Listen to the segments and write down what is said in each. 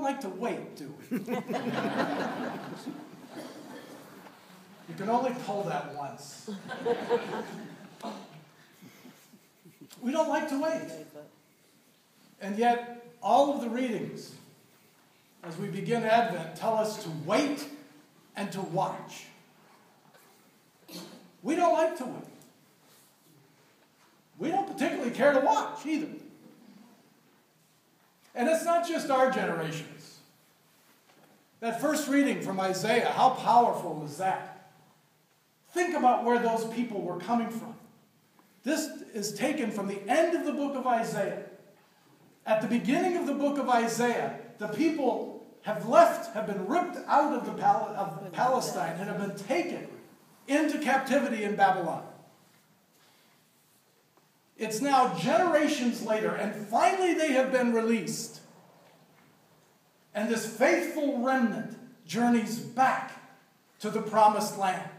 like to wait, do we? You can only pull that once. We don't like to wait. And yet, all of the readings, as we begin Advent, tell us to wait and to watch. We don't like to wait. We don't particularly care to watch either. And it's not just our generations. That first reading from Isaiah, how powerful is that? Think about where those people were coming from. This is taken from the end of the book of Isaiah. At the beginning of the book of Isaiah, the people have been ripped out of Palestine and have been taken into captivity in Babylon. It's now generations later, and finally they have been released. And this faithful remnant journeys back to the promised land.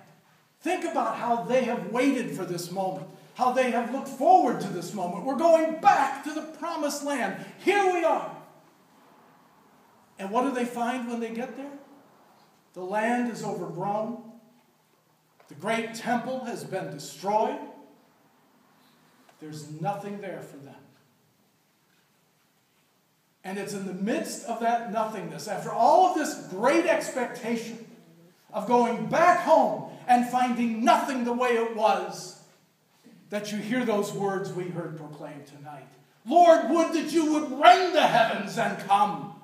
Think about how they have waited for this moment, how they have looked forward to this moment. We're going back to the promised land. Here we are. And what do they find when they get there? The land is overgrown. The great temple has been destroyed. There's nothing there for them. And it's in the midst of that nothingness, after all of this great expectation of going back home and finding nothing the way it was, that you hear those words we heard proclaimed tonight. Lord, would that you would rend the heavens and come.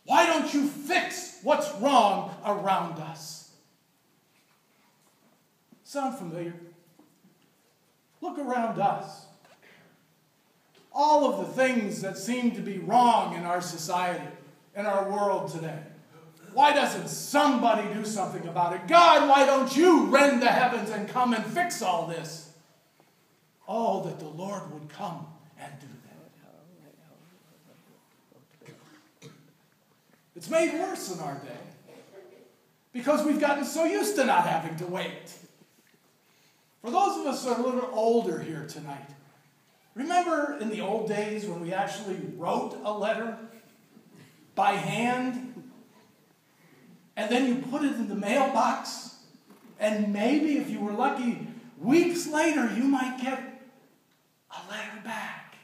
Why don't you fix what's wrong around us? Sound familiar? Look around us. All of the things that seem to be wrong in our society, in our world today. Why doesn't somebody do something about it? God, why don't you rend the heavens and come and fix all this? Oh, that the Lord would come and do that. It's made worse in our day because we've gotten so used to not having to wait. For those of us who are a little older here tonight, remember in the old days when we actually wrote a letter by hand and then you put it in the mailbox, and maybe if you were lucky, weeks later you might get a letter back.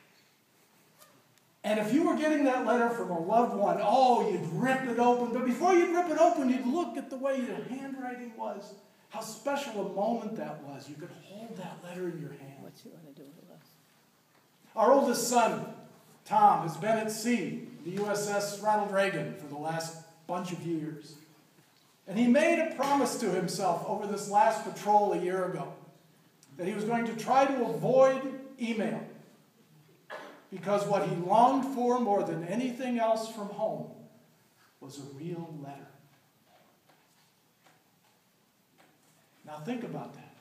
And if you were getting that letter from a loved one, oh, you'd rip it open. But before you'd rip it open, you'd look at the way the handwriting was, how special a moment that was. You could hold that letter in your hand. What you want to do with us? Our oldest son, Tom, has been at sea, the USS Ronald Reagan, for the last bunch of years. And he made a promise to himself over this last patrol a year ago that he was going to try to avoid email, because what he longed for more than anything else from home was a real letter. Now think about that.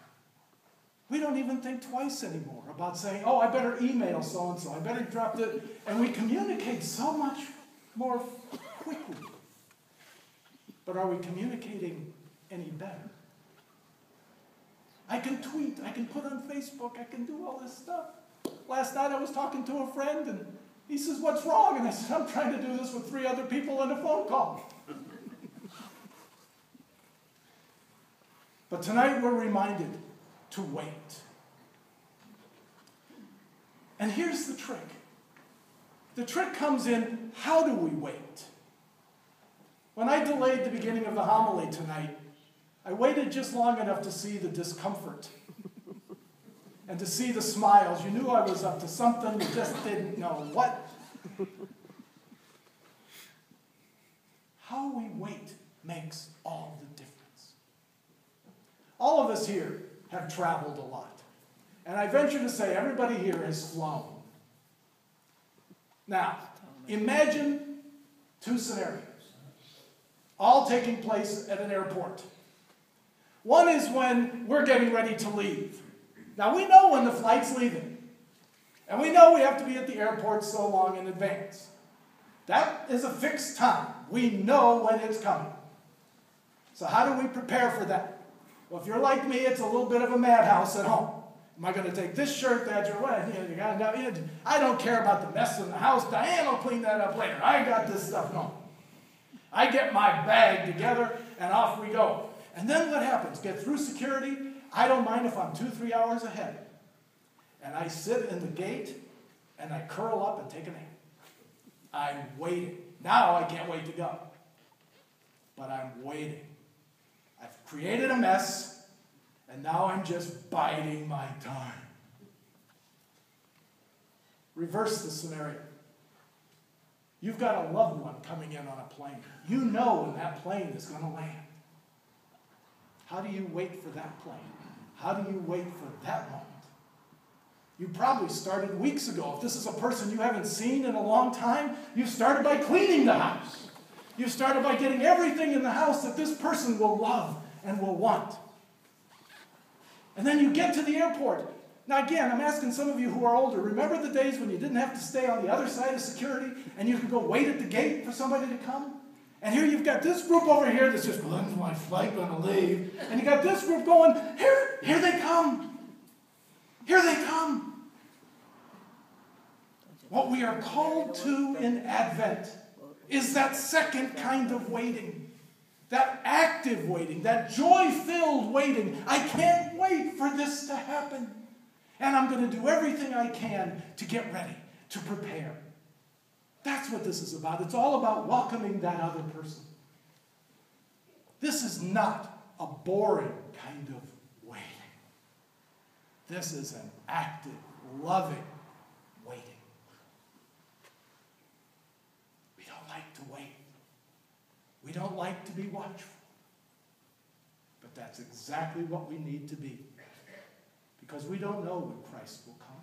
We don't even think twice anymore about saying, oh, I better email so-and-so, I better drop it. And we communicate so much more quickly. But are we communicating any better? I can tweet, I can put on Facebook, I can do all this stuff. Last night I was talking to a friend and he says, what's wrong? And I said, I'm trying to do this with 3 other people on a phone call. But tonight we're reminded to wait. And here's the trick. The trick comes in, how do we wait? When I delayed the beginning of the homily tonight, I waited just long enough to see the discomfort and to see the smiles. You knew I was up to something, you just didn't know what. How we wait makes all the difference. All of us here have traveled a lot. And I venture to say everybody here has flown. Now, imagine 2 scenarios, all taking place at an airport. One is when we're getting ready to leave. Now, we know when the flight's leaving. And we know we have to be at the airport so long in advance. That is a fixed time. We know when it's coming. So how do we prepare for that? Well, if you're like me, it's a little bit of a madhouse at home. Am I going to take this shirt that you're wearing? I don't care about the mess in the house. Diane will clean that up later. I got this stuff. No. I get my bag together, and off we go. And then what happens? Get through security. I don't mind if I'm 2-3 hours ahead. And I sit in the gate, and I curl up and take a nap. I'm waiting. Now I can't wait to go. But I'm waiting. I've created a mess, and now I'm just biding my time. Reverse the scenario. You've got a loved one coming in on a plane. You know when that plane is going to land. How do you wait for that plane? How do you wait for that moment? You probably started weeks ago. If this is a person you haven't seen in a long time, you started by cleaning the house. You started by getting everything in the house that this person will love and will want. And then you get to the airport. Now again, I'm asking some of you who are older, remember the days when you didn't have to stay on the other side of security and you could go wait at the gate for somebody to come? And here you've got this group over here that's just, when's my flight going to leave? And you got this group going, here they come. Here they come. What we are called to in Advent is that second kind of waiting. That active waiting, that joy-filled waiting. I can't wait for this to happen. And I'm going to do everything I can to get ready, to prepare. That's what this is about. It's all about welcoming that other person. This is not a boring kind of waiting. This is an active, loving waiting. We don't like to wait. We don't like to be watchful. But that's exactly what we need to be. Because we don't know when Christ will come.